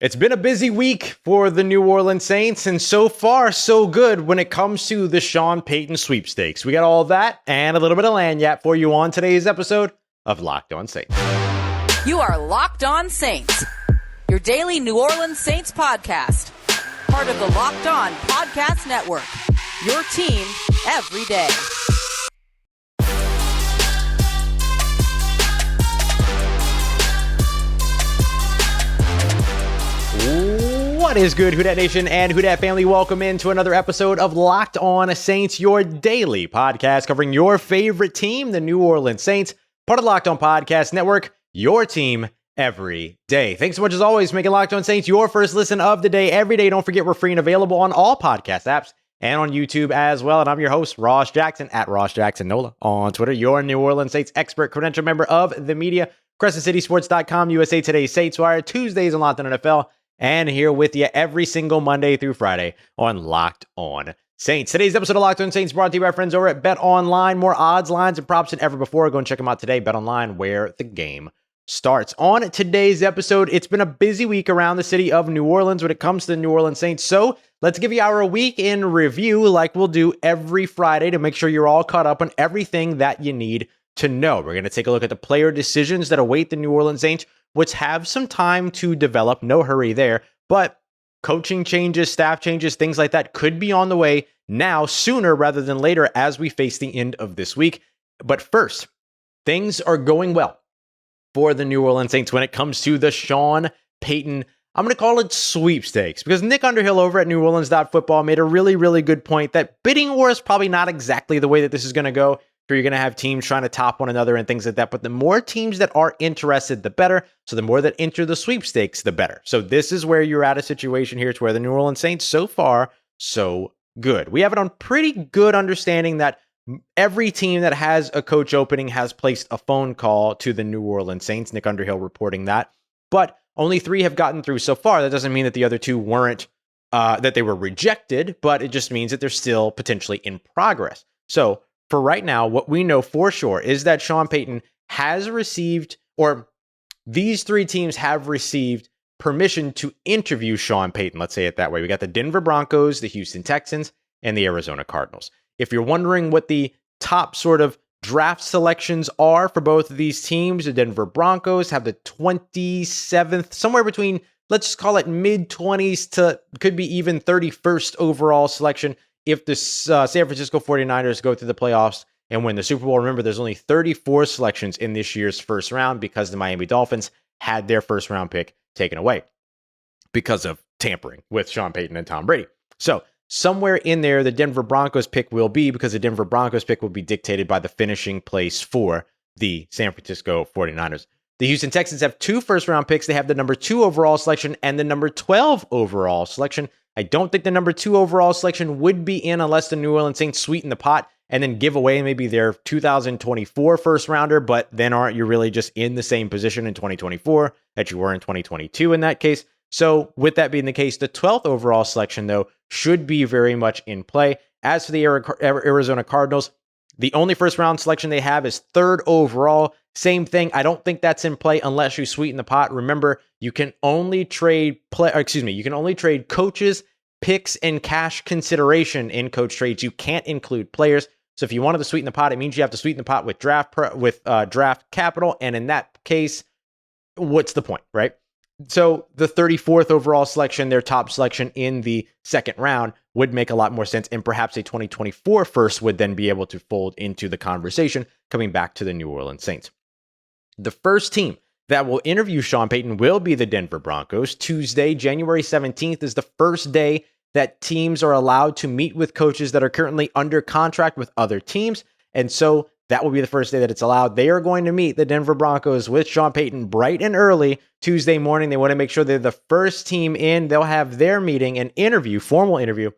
It's been a busy week for the New Orleans Saints, and so far, so good when it comes to the Sean Payton sweepstakes. We got all that and a little bit of lagniappe for you on today's episode of Locked On Saints. You are Locked On Saints, your daily New Orleans Saints podcast. Part of the Locked On Podcast Network, your team every day. What is good, Who Dat Nation and Who Dat family? Welcome into another episode of Locked On Saints, your daily podcast covering your favorite team, the New Orleans Saints, part of the Locked On Podcast Network, your team every day. Thanks so much as always for making Locked On Saints your first listen of the day every day. Don't forget we're free and available on all podcast apps and on YouTube as well. And I'm your host, Ross Jackson, at Ross Jackson Nola on Twitter, your New Orleans Saints expert, credential member of the media, CrescentCitySports.com, USA Today's Saints Wire, Tuesdays on Locked On NFL, and here with you every single Monday through Friday on Locked On Saints. Today's episode of Locked On Saints brought to you by our friends over at BetOnline. More odds, lines, and props than ever before. Go and check them out today. BetOnline, where the game starts. On today's episode, it's been a busy week around the city of New Orleans when it comes to the New Orleans Saints. So let's give you our week in review like we'll do every Friday to make sure you're all caught up on everything that you need to know. We're going to take a look at the player decisions that await the New Orleans Saints, which have some time to develop. No hurry there, but coaching changes, staff changes, things like that could be on the way now, sooner rather than later as we face the end of this week. But first, things are going well for the New Orleans Saints when it comes to the Sean Payton, I'm going to call it sweepstakes, because Nick Underhill over at NewOrleans.football made a really, really good point that bidding war is probably not exactly the way that this is going to go. You're going to have teams trying to top one another and things like that. But the more teams that are interested, the better. So the more that enter the sweepstakes, the better. So this is where you're at a situation here to where the New Orleans Saints, so far, so good. We have it on pretty good understanding that every team that has a coach opening has placed a phone call to the New Orleans Saints. Nick Underhill reporting that. But only 3 have gotten through so far. That doesn't mean that the other 2 weren't, that they were rejected, but it just means that they're still potentially in progress. So for right now, what we know for sure is that Sean Payton has received, or these 3 teams have received permission to interview Sean Payton. Let's say it that way. We got the Denver Broncos, the Houston Texans, and the Arizona Cardinals. If you're wondering what the top sort of draft selections are for both of these teams, the Denver Broncos have the 27th, somewhere between, let's just call it mid-20s to could be even 31st overall selection. If the San Francisco 49ers go through the playoffs and win the Super Bowl. Remember, there's only 34 selections in this year's first round because the Miami Dolphins had their first round pick taken away because of tampering with Sean Payton and Tom Brady. So somewhere in there, the Denver Broncos pick will be, because the Denver Broncos pick will be dictated by the finishing place for the San Francisco 49ers. The Houston Texans have 2 first-round picks. They have the number 2 overall selection and the number 12 overall selection. I don't think the number 2 overall selection would be in unless the New Orleans Saints sweeten the pot and then give away maybe their 2024 first-rounder, but then aren't you really just in the same position in 2024 that you were in 2022 in that case? So with that being the case, the 12th overall selection, though, should be very much in play. As for the Arizona Cardinals, the only first-round selection they have is 3rd overall. Same thing. I don't think that's in play unless you sweeten the pot. Remember, you can only trade coaches, picks, and cash consideration in coach trades. You can't include players. So if you wanted to sweeten the pot, it means you have to sweeten the pot with draft capital. And in that case, what's the point, right? So the 34th overall selection, their top selection in the second round, would make a lot more sense. And perhaps a 2024 first would then be able to fold into the conversation coming back to the New Orleans Saints. The first team that will interview Sean Payton will be the Denver Broncos. Tuesday, January 17th is the first day that teams are allowed to meet with coaches that are currently under contract with other teams. And so that will be the first day that it's allowed. They are going to meet the Denver Broncos with Sean Payton bright and early Tuesday morning. They want to make sure they're the first team in. They'll have their meeting and interview, formal interview,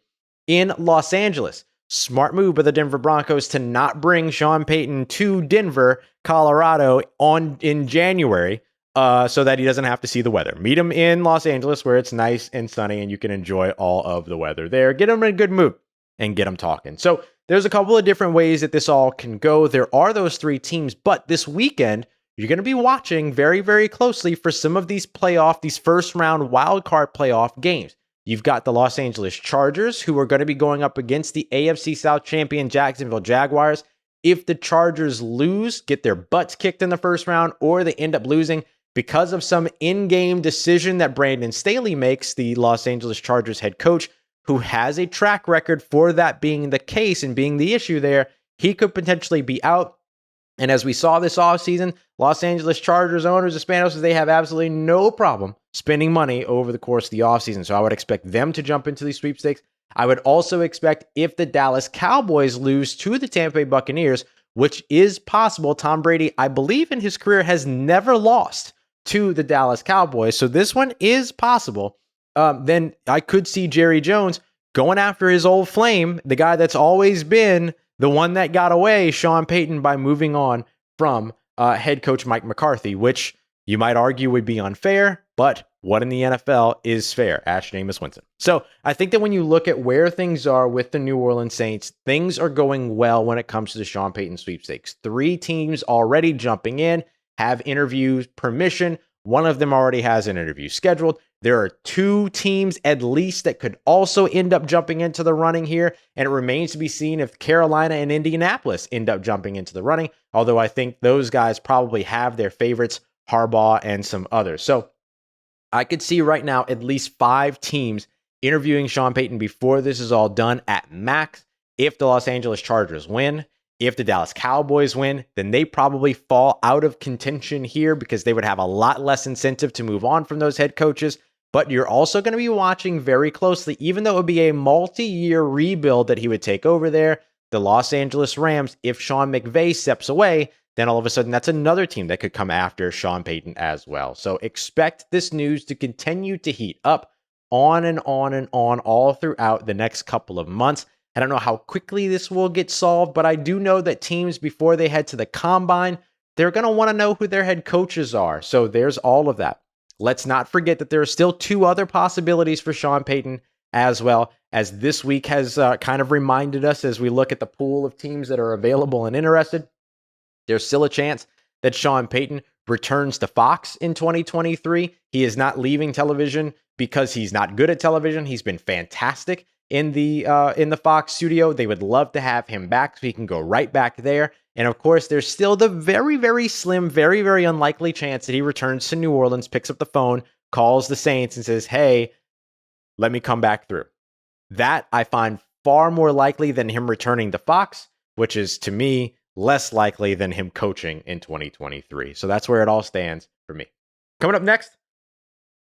in Los Angeles. Smart move by the Denver Broncos to not bring Sean Payton to Denver, Colorado in January so that he doesn't have to see the weather. Meet him in Los Angeles where it's nice and sunny and you can enjoy all of the weather there. Get him in a good mood and get him talking. So there's a couple of different ways that this all can go. There are those 3 teams, but this weekend, you're going to be watching very, very closely for some of these first round wildcard playoff games. You've got the Los Angeles Chargers, who are going to be going up against the AFC South champion Jacksonville Jaguars. If the Chargers lose, get their butts kicked in the first round, or they end up losing because of some in-game decision that Brandon Staley makes, the Los Angeles Chargers head coach, who has a track record for that being the case and being the issue there, he could potentially be out. And as we saw this offseason, Los Angeles Chargers owners, the Spanos, they have absolutely no problem spending money over the course of the offseason. So I would expect them to jump into these sweepstakes. I would also expect if the Dallas Cowboys lose to the Tampa Bay Buccaneers, which is possible. Tom Brady, I believe in his career, has never lost to the Dallas Cowboys. So this one is possible. Then I could see Jerry Jones going after his old flame, the guy that's always been the one that got away, Sean Payton, by moving on from head coach Mike McCarthy, which you might argue would be unfair, but what in the NFL is fair? Ask Jameis Winston. So I think that when you look at where things are with the New Orleans Saints, things are going well when it comes to the Sean Payton sweepstakes. 3 teams already jumping in, have interviews permission. One of them already has an interview scheduled. There are 2 teams at least that could also end up jumping into the running here, and it remains to be seen if Carolina and Indianapolis end up jumping into the running, although I think those guys probably have their favorites, Harbaugh and some others. So I could see right now at least 5 teams interviewing Sean Payton before this is all done at max. If the Los Angeles Chargers win, if the Dallas Cowboys win, then they probably fall out of contention here because they would have a lot less incentive to move on from those head coaches. But you're also going to be watching very closely, even though it would be a multi-year rebuild that he would take over there, the Los Angeles Rams. If Sean McVay steps away, then all of a sudden that's another team that could come after Sean Payton as well. So expect this news to continue to heat up on and on and on all throughout the next couple of months. I don't know how quickly this will get solved, but I do know that teams, before they head to the combine, they're going to want to know who their head coaches are. So there's all of that. Let's not forget that there are still 2 other possibilities for Sean Payton as well, as this week has kind of reminded us as we look at the pool of teams that are available and interested. There's still a chance that Sean Payton returns to Fox in 2023. He is not leaving television because he's not good at television. He's been fantastic in the Fox studio. They would love to have him back so he can go right back there. And of course, there's still the very, very slim, very, very unlikely chance that he returns to New Orleans, picks up the phone, calls the Saints and says, hey, let me come back through. That I find far more likely than him returning to Fox, which is to me less likely than him coaching in 2023. So that's where it all stands for me. Coming up next,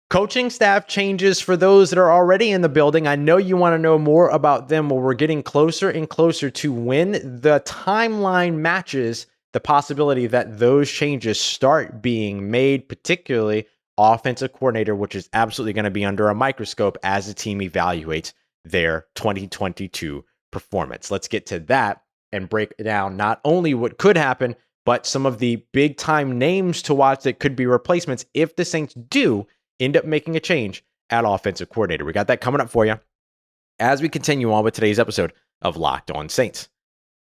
coaching staff changes for those that are already in the building. I know you want to know more about them. Well, we're getting closer and closer to when the timeline matches the possibility that those changes start being made, particularly offensive coordinator, which is absolutely going to be under a microscope as the team evaluates their 2022 performance. Let's get to that and break down not only what could happen, but some of the big time names to watch that could be replacements if the Saints do end up making a change at offensive coordinator. We got that coming up for you as we continue on with today's episode of Locked On Saints.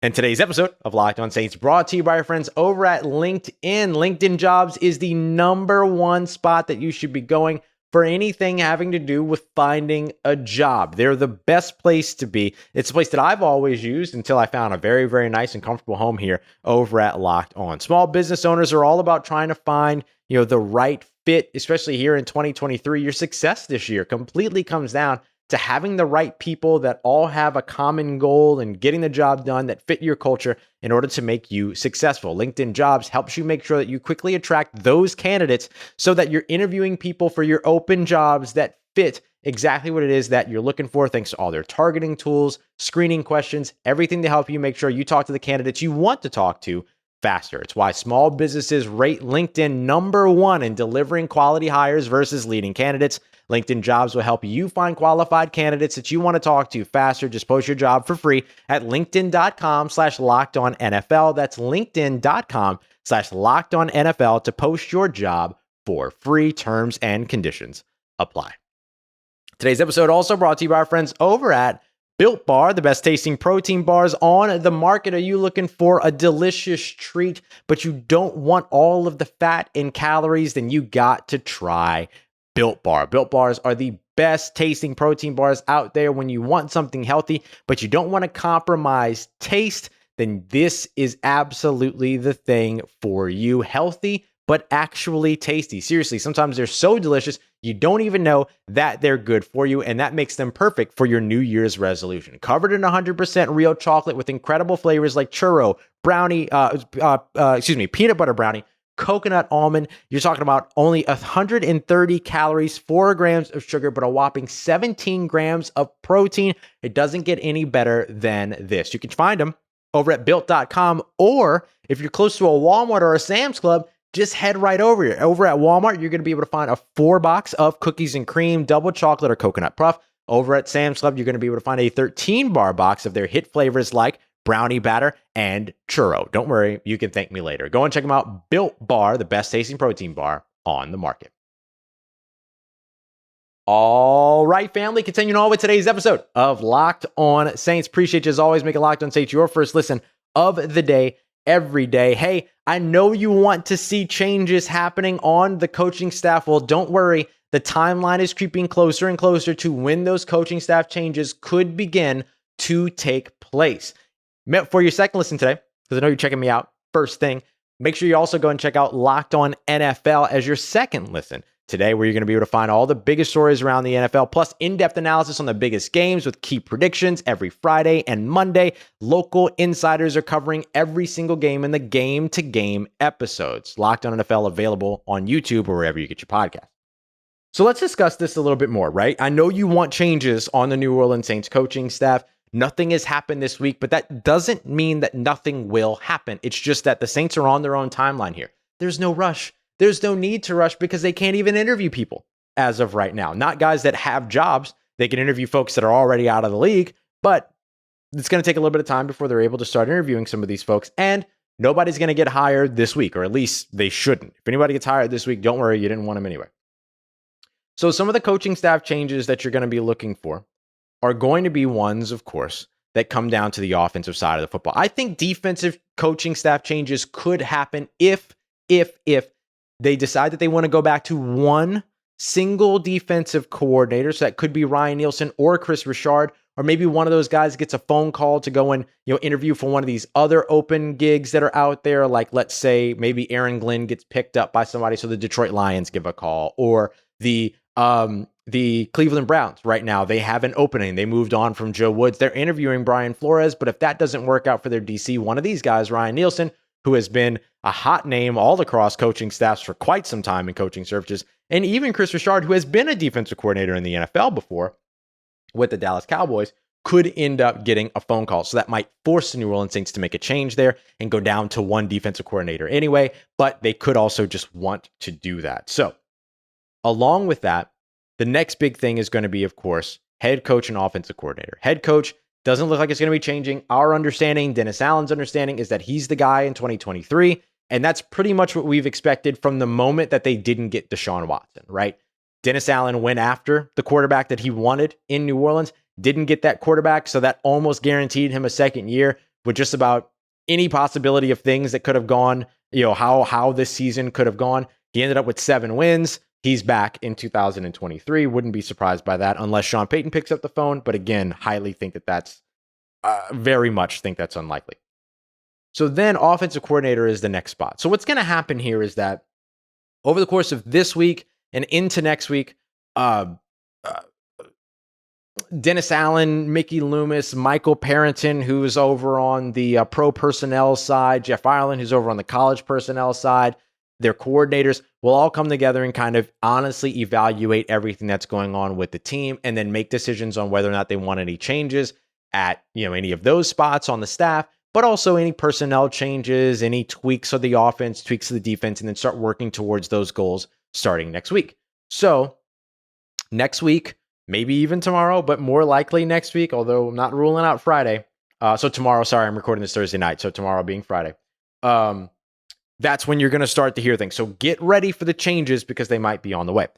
And today's episode of Locked On Saints brought to you by our friends over at LinkedIn. LinkedIn Jobs is the #1 spot that you should be going for anything having to do with finding a job. They're the best place to be. It's a place that I've always used until I found a very, very nice and comfortable home here over at Locked On. Small business owners are all about trying to find, the right fit, especially here in 2023. Your success this year completely comes down to having the right people that all have a common goal and getting the job done that fit your culture in order to make you successful. LinkedIn Jobs helps you make sure that you quickly attract those candidates so that you're interviewing people for your open jobs that fit exactly what it is that you're looking for, thanks to all their targeting tools, screening questions, everything to help you make sure you talk to the candidates you want to talk to faster. It's why small businesses rate LinkedIn #1 in delivering quality hires versus leading candidates. LinkedIn Jobs will help you find qualified candidates that you want to talk to faster. Just post your job for free at linkedin.com/lockedonnfl. That's linkedin.com/lockedonnfl to post your job for free. Terms and conditions apply. Today's episode also brought to you by our friends over at Built Bar, the best tasting protein bars on the market. Are you looking for a delicious treat, but you don't want all of the fat and calories? Then you got to try Built Bar. Built Bars are the best tasting protein bars out there when you want something healthy, but you don't want to compromise taste. Then this is absolutely the thing for you. Healthy, but actually tasty. Seriously, sometimes they're so delicious, you don't even know that they're good for you, and that makes them perfect for your New Year's resolution. Covered in 100% real chocolate with incredible flavors like churro, brownie, peanut butter brownie, coconut almond. You're talking about only 130 calories, 4 grams of sugar, but a whopping 17 grams of protein. It doesn't get any better than this. You can find them over at built.com, or if you're close to a Walmart or a Sam's Club, just head right over here. Over at Walmart, you're going to be able to find a 4-box of cookies and cream, double chocolate or coconut puff. Over at Sam's Club, you're going to be able to find a 13-bar box of their hit flavors like brownie batter and churro. Don't worry, you can thank me later. Go and check them out. Built Bar, the best tasting protein bar on the market. All right, family, continuing on with today's episode of Locked On Saints. Appreciate you as always. Make Locked On Saints your first listen of the day, every day. Hey, I know you want to see changes happening on the coaching staff. Well, don't worry. The timeline is creeping closer and closer to when those coaching staff changes could begin to take place. For your second listen today, because I know you're checking me out first thing, make sure you also go and check out Locked On NFL as your second listen today, where you're going to be able to find all the biggest stories around the NFL, plus in-depth analysis on the biggest games with key predictions every Friday and Monday. Local insiders are covering every single game in the game-to-game episodes. Locked On NFL available on YouTube or wherever you get your podcast. So let's discuss this a little bit more, right? I know you want changes on the New Orleans Saints coaching staff. Nothing has happened this week, but that doesn't mean that nothing will happen. It's just that the Saints are on their own timeline here. There's no rush. There's no need to rush because they can't even interview people as of right now. Not guys that have jobs. They can interview folks that are already out of the league, but it's going to take a little bit of time before they're able to start interviewing some of these folks. And nobody's going to get hired this week, or at least they shouldn't. If anybody gets hired this week, don't worry, you didn't want them anyway. So some of the coaching staff changes that you're going to be looking for are going to be ones, of course, that come down to the offensive side of the football. I think defensive coaching staff changes could happen if they decide that they want to go back to one single defensive coordinator. So that could be Ryan Nielsen or Chris Richard, or maybe one of those guys gets a phone call to go and interview for one of these other open gigs that are out there. Like, let's say maybe Aaron Glenn gets picked up by somebody, so the Detroit Lions give a call, or the Cleveland Browns right now, they have an opening. They moved on from Joe Woods. They're interviewing Brian Flores, but if that doesn't work out for their DC, one of these guys, Ryan Nielsen, who has been a hot name all across coaching staffs for quite some time in coaching searches, and even Chris Richard, who has been a defensive coordinator in the NFL before with the Dallas Cowboys, could end up getting a phone call. So that might force the New Orleans Saints to make a change there and go down to one defensive coordinator anyway, but they could also just want to do that. So along with that, the next big thing is going to be, of course, head coach and offensive coordinator. Head coach doesn't look like it's going to be changing. Our understanding, Dennis Allen's understanding, is that he's the guy in 2023. And that's pretty much what we've expected from the moment that they didn't get Deshaun Watson, right? Dennis Allen went after the quarterback that he wanted in New Orleans, didn't get that quarterback, so that almost guaranteed him a second year with just about any possibility of things that could have gone, how this season could have gone. He ended up with 7 wins. He's back in 2023. Wouldn't be surprised by that unless Sean Payton picks up the phone. But again, highly think that's very much think that's unlikely. So then offensive coordinator is the next spot. So what's going to happen here is that over the course of this week and into next week, Dennis Allen, Mickey Loomis, Michael Parrington, who's over on the pro personnel side, Jeff Ireland, who's over on the college personnel side, their coordinators will all come together and kind of honestly evaluate everything that's going on with the team and then make decisions on whether or not they want any changes at any of those spots on the staff, but also any personnel changes, any tweaks of the offense, tweaks of the defense, and then start working towards those goals starting next week. So next week, maybe even tomorrow, but more likely next week, although I'm not ruling out Friday. So tomorrow, sorry, I'm recording this Thursday night, so tomorrow being Friday. That's when you're going to start to hear things. So get ready for the changes because they might be on the way.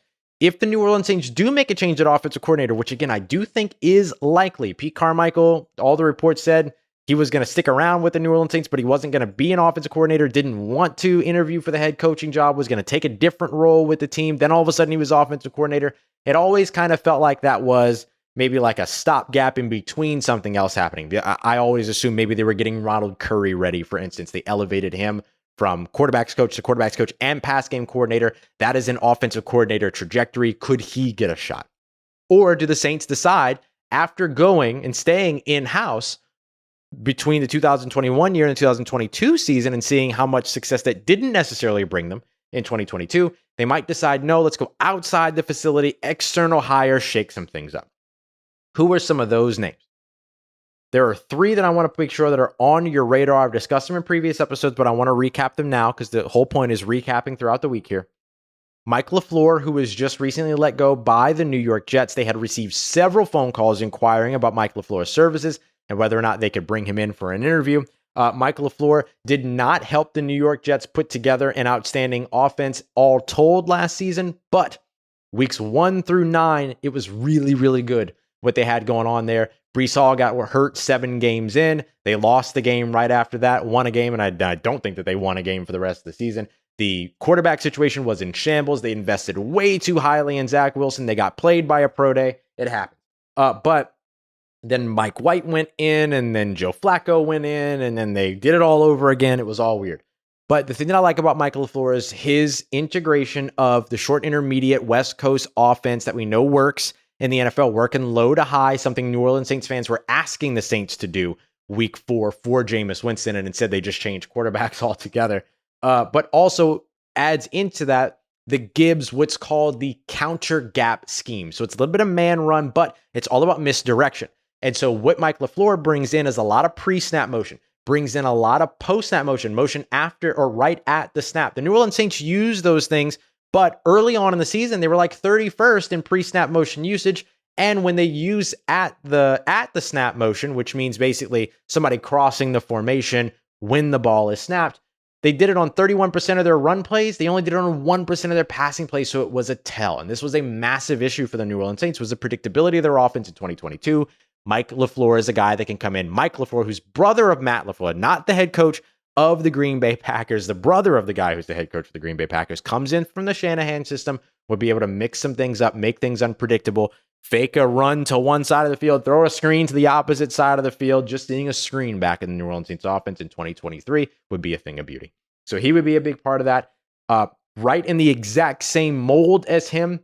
if the New Orleans Saints do make a change at offensive coordinator, which again, I do think is likely, Pete Carmichael, all the reports said he was going to stick around with the New Orleans Saints, but he wasn't going to be an offensive coordinator, didn't want to interview for the head coaching job, was going to take a different role with the team. Then all of a sudden he was offensive coordinator. It always kind of felt like that was maybe like a stopgap in between something else happening. I always assumed maybe they were getting Ronald Curry ready, for instance. They elevated him from quarterbacks coach to quarterbacks coach and pass game coordinator. That is an offensive coordinator trajectory. Could he get a shot? Or do the Saints decide after going and staying in-house between the 2021 year and the 2022 season and seeing how much success that didn't necessarily bring them in 2022, they might decide, no, let's go outside the facility, external hire, shake some things up. Who are some of those names? There are three that I want to make sure that are on your radar. I've discussed them in previous episodes, but I want to recap them now because the whole point is recapping throughout the week here. Mike LaFleur, who was just recently let go by the New York Jets. They had received several phone calls inquiring about Mike LaFleur's services and whether or not they could bring him in for an interview. Mike LaFleur did not help the New York Jets put together an outstanding offense all told last season, but weeks 1 through 9, it was really, really good what they had going on there. Breece Hall got hurt 7 games in. They lost the game right after that, won a game, and I don't think that they won a game for the rest of the season. The quarterback situation was in shambles. They invested way too highly in Zach Wilson. They got played by a pro day. It happened. But then Mike White went in, and then Joe Flacco went in, and then they did it all over again. It was all weird. But the thing that I like about Michael LaFleur is his integration of the short intermediate West Coast offense that we know works in the NFL, working low to high, something New Orleans Saints fans were asking the Saints to do week 4 for Jameis Winston, and instead they just changed quarterbacks altogether. But also adds into that the Gibbs, what's called the counter gap scheme. So it's a little bit of man run, but it's all about misdirection. And so what Mike LaFleur brings in is a lot of pre-snap motion, brings in a lot of post-snap motion after or right at the snap. The New Orleans Saints use those things, but early on in the season, they were like 31st in pre-snap motion usage. And when they use at the snap motion, which means basically somebody crossing the formation when the ball is snapped, they did it on 31% of their run plays. They only did it on 1% of their passing plays, so it was a tell. And this was a massive issue for the New Orleans Saints, was the predictability of their offense in 2022. Mike LaFleur is a guy that can come in. Mike LaFleur, who's brother of Matt LaFleur, not the head coach of the Green Bay Packers, the brother of the guy who's the head coach of the Green Bay Packers, comes in from the Shanahan system, would be able to mix some things up, make things unpredictable, fake a run to one side of the field, throw a screen to the opposite side of the field. Just seeing a screen back in the New Orleans Saints offense in 2023 would be a thing of beauty. So he would be a big part of that. Right in the exact same mold as him,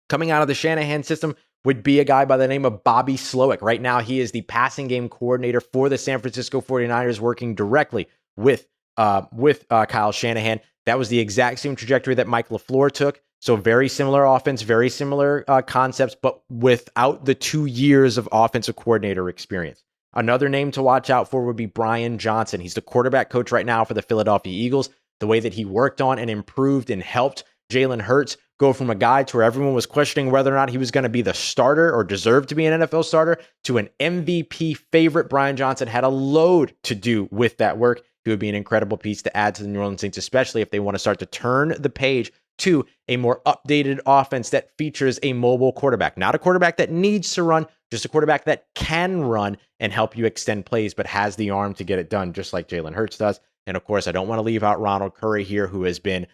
coming out of the Shanahan system, would be a guy by the name of Bobby Slowick. Right now, he is the passing game coordinator for the San Francisco 49ers, working directly with Kyle Shanahan. That was the exact same trajectory that Mike LaFleur took. So very similar offense, very similar concepts, but without the 2 years of offensive coordinator experience. Another name to watch out for would be Brian Johnson. He's the quarterback coach right now for the Philadelphia Eagles. The way that he worked on and improved and helped Jalen Hurts go from a guy to where everyone was questioning whether or not he was going to be the starter or deserved to be an NFL starter to an MVP favorite. Brian Johnson had a load to do with that work. He would be an incredible piece to add to the New Orleans Saints, especially if they want to start to turn the page to a more updated offense that features a mobile quarterback. Not a quarterback that needs to run, just a quarterback that can run and help you extend plays, but has the arm to get it done, just like Jalen Hurts does. And of course, I don't want to leave out Ronald Curry here, who has been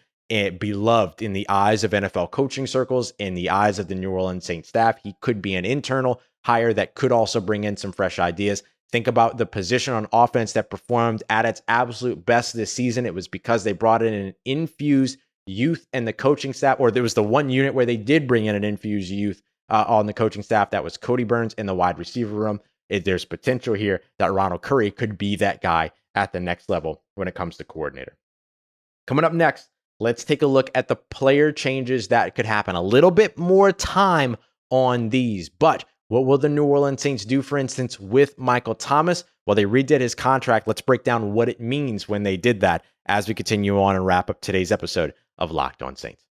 beloved in the eyes of NFL coaching circles, in the eyes of the New Orleans Saints staff. He could be an internal hire that could also bring in some fresh ideas. Think about the position on offense that performed at its absolute best this season. It was because they brought in an infused youth and the coaching staff, or there was the one unit where they did bring in an infused youth on the coaching staff. That was Cody Burns in the wide receiver room. There's potential here that Ronald Curry could be that guy at the next level when it comes to coordinator. Coming up next, let's take a look at the player changes that could happen. A little bit more time on these, but what will the New Orleans Saints do, for instance, with Michael Thomas? Well, they redid his contract. Let's break down what it means when they did that as we continue on and wrap up today's episode of Locked On Saints.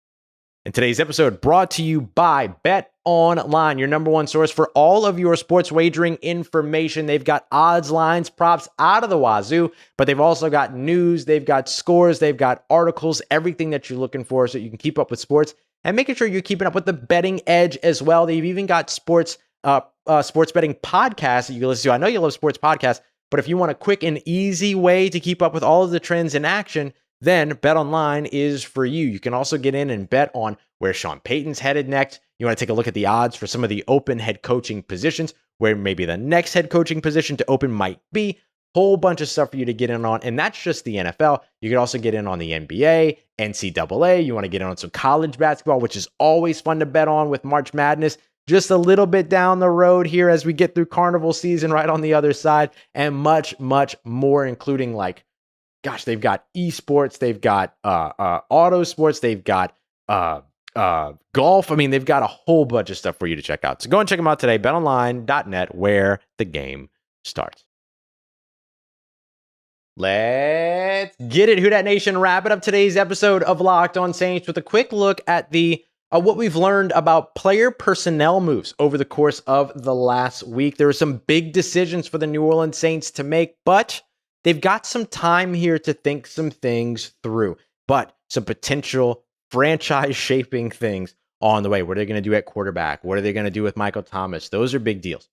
And today's episode brought to you by BetOnline, your number one source for all of your sports wagering information. They've got odds, lines, props out of the wazoo, but they've also got news, they've got scores, they've got articles, everything that you're looking for so you can keep up with sports and making sure you're keeping up with the betting edge as well. They've even got sports betting podcasts that you can listen to. I know you love sports podcasts, but if you want a quick and easy way to keep up with all of the trends in action, then BetOnline is for you. You can also get in and bet on where Sean Payton's headed next. You want to take a look at the odds for some of the open head coaching positions, where maybe the next head coaching position to open might be. Whole bunch of stuff for you to get in on, and that's just the NFL. You can also get in on the NBA, NCAA. You want to get in on some college basketball, which is always fun to bet on with March Madness. Just a little bit down the road here as we get through Carnival season right on the other side, and much, much more, including they've got esports, they've got auto sports, they've got golf. I mean, they've got a whole bunch of stuff for you to check out. So go and check them out today, betonline.net, where the game starts. Let's get it, Who Dat Nation. Wrapping up today's episode of Locked On Saints with a quick look at what we've learned about player personnel moves over the course of the last week. There were some big decisions for the New Orleans Saints to make, but they've got some time here to think some things through. But some potential franchise-shaping things on the way. What are they going to do at quarterback? What are they going to do with Michael Thomas? Those are big deals.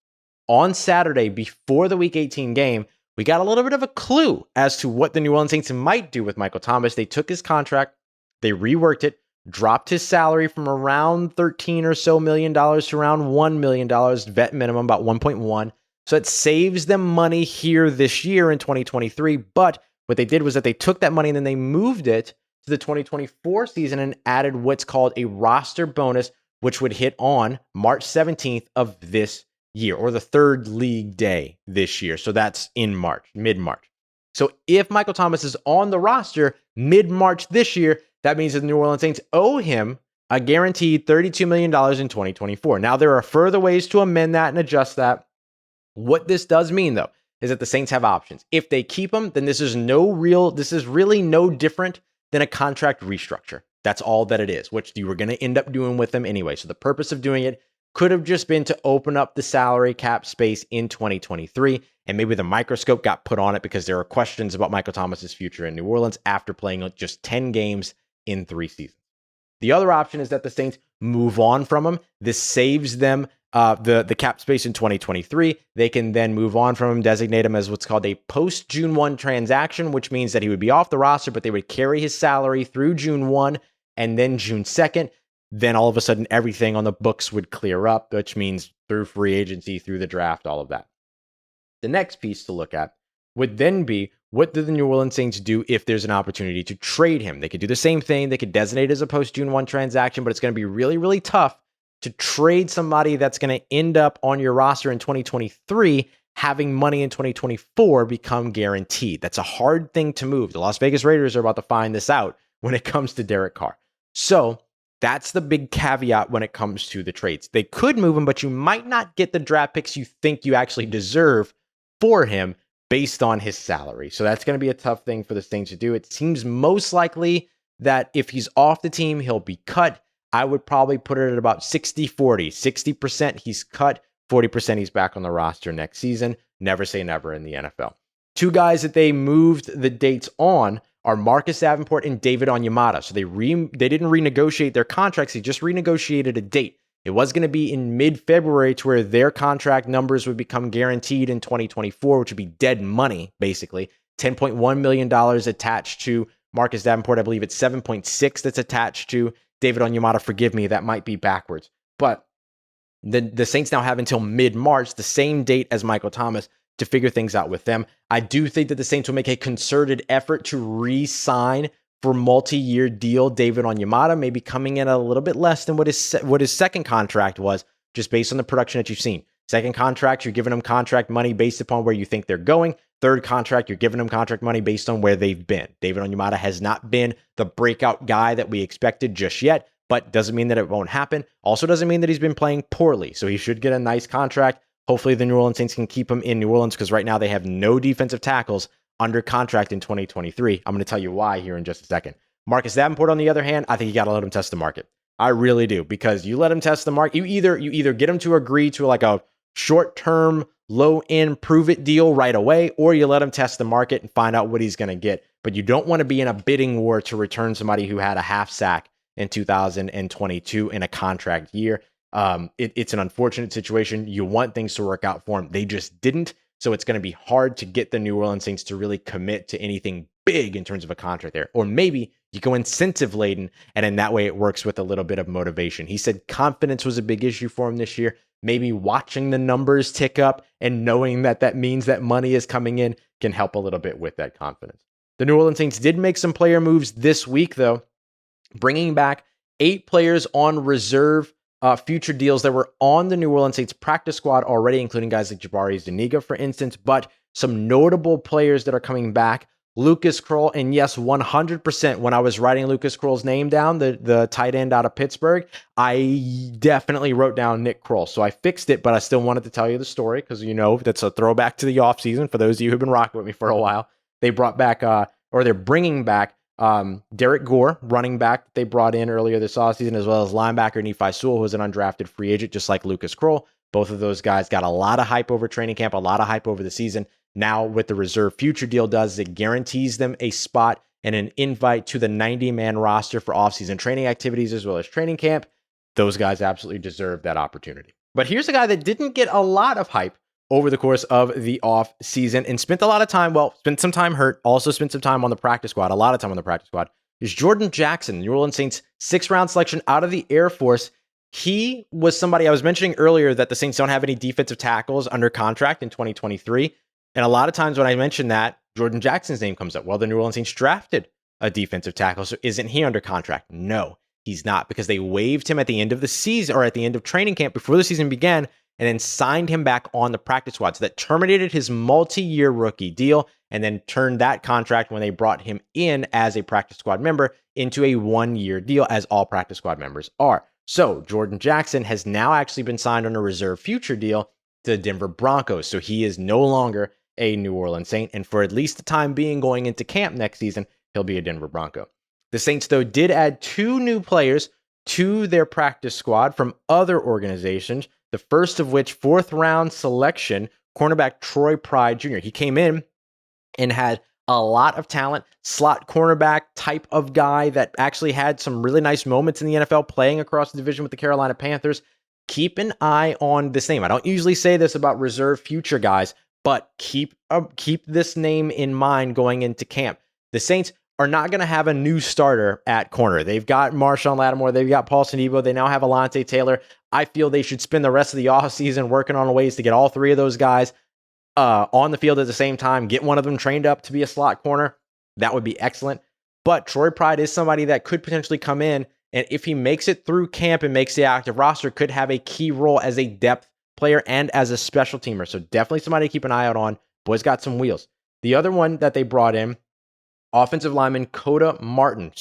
On Saturday, before the Week 18 game, we got a little bit of a clue as to what the New Orleans Saints might do with Michael Thomas. They took his contract, they reworked it, dropped his salary from around $13 or so million to around $1 million, vet minimum, about 1.1. So it saves them money here this year in 2023. But what they did was that they took that money and then they moved it to the 2024 season and added what's called a roster bonus, which would hit on March 17th of this year, or the third league day this year. So that's in March, mid-March. So if Michael Thomas is on the roster mid-March this year, that means that the New Orleans Saints owe him a guaranteed $32 million in 2024. Now, there are further ways to amend that and adjust that. What this does mean, though, is that the Saints have options. If they keep him, then this is really no different than a contract restructure. That's all that it is, which you were going to end up doing with him anyway. So the purpose of doing it could have just been to open up the salary cap space in 2023, and maybe the microscope got put on it because there are questions about Michael Thomas's future in New Orleans after playing just 10 games in 3 seasons. The other option is that the Saints move on from him. This saves them the cap space in 2023. They can then move on from him, designate him as what's called a post-June 1 transaction, which means that he would be off the roster, but they would carry his salary through June 1 and then June 2nd. Then all of a sudden, everything on the books would clear up, which means through free agency, through the draft, all of that. The next piece to look at would then be, what do the New Orleans Saints do if there's an opportunity to trade him? They could do the same thing. They could designate as a post-June 1 transaction, but it's going to be really, really tough to trade somebody that's going to end up on your roster in 2023, having money in 2024 become guaranteed. That's a hard thing to move. The Las Vegas Raiders are about to find this out when it comes to Derek Carr. So that's the big caveat when it comes to the trades. They could move him, but you might not get the draft picks you think you actually deserve for him based on his salary. So that's going to be a tough thing for the Saints to do. It seems most likely that if he's off the team, he'll be cut. I would probably put it at about 60-40. 60% he's cut, 40% he's back on the roster next season. Never say never in the NFL. 2 guys that they moved the dates on are Marcus Davenport and David Onyemata. So they didn't renegotiate their contracts. They just renegotiated a date. It was going to be in mid-February to where their contract numbers would become guaranteed in 2024, which would be dead money, basically. $10.1 million attached to Marcus Davenport. I believe it's 7.6 that's attached to David Onyemata. Forgive me, that might be backwards. But the Saints now have until mid-March, the same date as Michael Thomas, to figure things out with them. I do think that the Saints will make a concerted effort to re-sign for multi-year deal David Onyemata, maybe coming in a little bit less than what his second contract was, just based on the production that you've seen. Second contract, you're giving them contract money based upon where you think they're going. Third contract, you're giving them contract money based on where they've been. David Onyemata has not been the breakout guy that we expected just yet, but doesn't mean that it won't happen. Also doesn't mean that he's been playing poorly, so he should get a nice contract. Hopefully the New Orleans Saints can keep him in New Orleans, because right now they have no defensive tackles under contract in 2023. I'm going to tell you why here in just a second. Marcus Davenport, on the other hand, I think you got to let him test the market. I really do, because you let him test the market. You either get him to agree to like a short-term, low-end, prove-it deal right away, or you let him test the market and find out what he's going to get. But you don't want to be in a bidding war to return somebody who had a half sack in 2022 in a contract year. It's an unfortunate situation. You want things to work out for him. They just didn't. So it's going to be hard to get the New Orleans Saints to really commit to anything big in terms of a contract there. Or maybe you go incentive laden, and in that way it works with a little bit of motivation. He said confidence was a big issue for him this year. Maybe watching the numbers tick up and knowing that that means that money is coming in can help a little bit with that confidence. The New Orleans Saints did make some player moves this week, though, bringing back 8 players on reserve future deals that were on the New Orleans Saints practice squad already, including guys like Jabari Zuniga, for instance, but some notable players that are coming back. Lucas Kroll, and yes, 100%, when I was writing Lucas Kroll's name down, the tight end out of Pittsburgh, I definitely wrote down Nick Kroll. So I fixed it, but I still wanted to tell you the story because, that's a throwback to the offseason for those of you who've been rocking with me for a while. They brought back, they're bringing back Derek Gore, running back that they brought in earlier this offseason, as well as linebacker Nephi Sewell, who was an undrafted free agent, just like Lucas Kroll. Both of those guys got a lot of hype over training camp, a lot of hype over the season. Now, what the reserve future deal does is it guarantees them a spot and an invite to the 90-man roster for offseason training activities as well as training camp. Those guys absolutely deserve that opportunity. But here's a guy that didn't get a lot of hype over the course of the off season and spent some time hurt, also spent some time on the practice squad, a lot of time on the practice squad, is Jordan Jackson, New Orleans Saints 6th-round selection out of the Air Force. He was somebody I was mentioning earlier that the Saints don't have any defensive tackles under contract in 2023. And a lot of times when I mention that, Jordan Jackson's name comes up. Well, the New Orleans Saints drafted a defensive tackle, so isn't he under contract? No, he's not, because they waived him at the end of the season or at the end of training camp before the season began and then signed him back on the practice squad. So that terminated his multi-year rookie deal and then turned that contract when they brought him in as a practice squad member into a 1-year deal, as all practice squad members are. So Jordan Jackson has now actually been signed on a reserve future deal to the Denver Broncos. So he is no longer a New Orleans Saint, and for at least the time being going into camp next season, he'll be a Denver Bronco. The Saints, though, did add 2 new players to their practice squad from other organizations, the first of which 4th-round selection, cornerback Troy Pride Jr. He came in and had a lot of talent, slot cornerback type of guy that actually had some really nice moments in the NFL playing across the division with the Carolina Panthers. Keep an eye on this name. I don't usually say this about reserve future guys, but keep this name in mind going into camp. The Saints are not going to have a new starter at corner. They've got Marshawn Lattimore. They've got Paulson Debo. They now have Alontae Taylor. I feel they should spend the rest of the offseason working on ways to get all 3 of those guys on the field at the same time, get one of them trained up to be a slot corner. That would be excellent. But Troy Pride is somebody that could potentially come in, and if he makes it through camp and makes the active roster, could have a key role as a depth player and as a special teamer. So definitely somebody to keep an eye out on. Boy's got some wheels. The other one that they brought in, offensive lineman Coda Martin,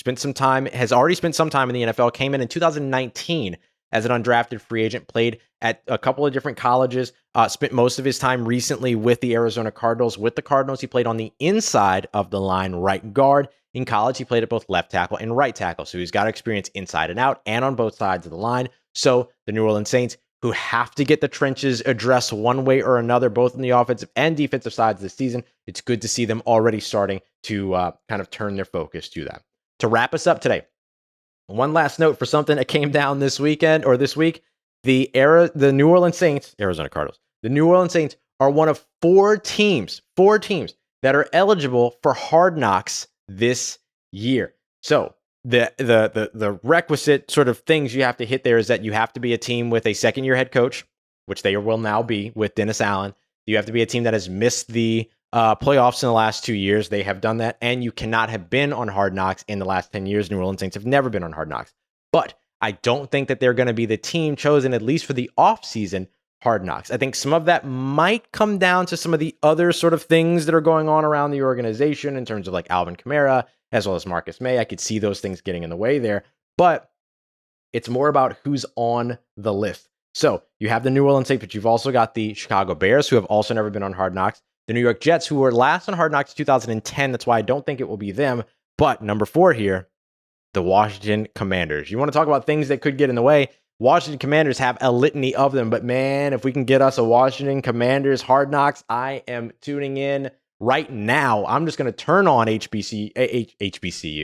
has already spent some time in the NFL, came in 2019 as an undrafted free agent, played at a couple of different colleges, spent most of his time recently with the Arizona Cardinals. With the Cardinals, he played on the inside of the line, right guard. In college, he played at both left tackle and right tackle. So he's got experience inside and out and on both sides of the line. So the New Orleans Saints, who have to get the trenches addressed one way or another, both on the offensive and defensive sides this season, it's good to see them already starting to kind of turn their focus to that. To wrap us up today, one last note for something that came down this week, the New Orleans Saints, Arizona Cardinals, the New Orleans Saints are one of 4 teams that are eligible for Hard Knocks this year. So the requisite sort of things you have to hit there is that you have to be a team with a second-year head coach, which they will now be with Dennis Allen. You have to be a team that has missed the playoffs in the last 2 years. They have done that, and you cannot have been on Hard Knocks in the last 10 years. New Orleans Saints have never been on Hard Knocks. But I don't think that they're going to be the team chosen, at least for the offseason, Hard Knocks. I think some of that might come down to some of the other sort of things that are going on around the organization in terms of like Alvin Kamara, as well as Marcus May. I could see those things getting in the way there, but it's more about who's on the list. So you have the New Orleans Saints, but you've also got the Chicago Bears, who have also never been on Hard Knocks. The New York Jets, who were last on Hard Knocks in 2010. That's why I don't think it will be them. But number 4 here, the Washington Commanders. You want to talk about things that could get in the way? Washington Commanders have a litany of them, but man, if we can get us a Washington Commanders Hard Knocks, I am tuning in right now. I'm just going to turn on HBCU.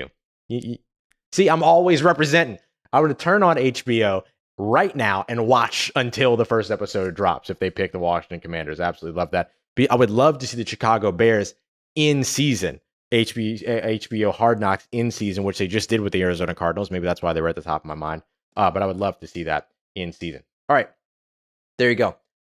See, I'm always representing. I would turn on HBO right now and watch until the first episode drops if they pick the Washington Commanders. Absolutely love that. I would love to see the Chicago Bears in season. HBO Hard Knocks in season, which they just did with the Arizona Cardinals. Maybe that's why they were at the top of my mind. But I would love to see that in season. All right. There you go.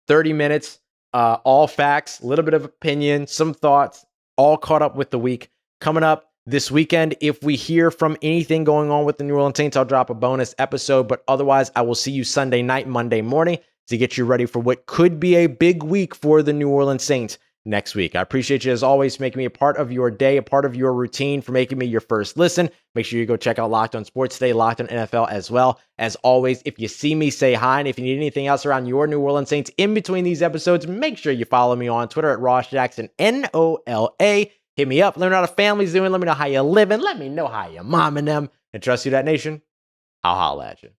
30 minutes, all facts, a little bit of opinion, some thoughts, all caught up with the week. Coming up this weekend, if we hear from anything going on with the New Orleans Saints, I'll drop a bonus episode. But otherwise, I will see you Sunday night, Monday morning to get you ready for what could be a big week for the New Orleans Saints next week. I appreciate you as always for making me a part of your day, a part of your routine, for making me your first listen. Make sure you go check out Locked On Sports today, Locked On NFL as well. As always, if you see me, say hi. And if you need anything else around your New Orleans Saints in between these episodes, make sure you follow me on Twitter at Ross Jackson, NOLA. Hit me up. Let me know how the family's doing. Let me know how you're living. Let me know how your mom and them. And trust you, that nation. I'll holla at you.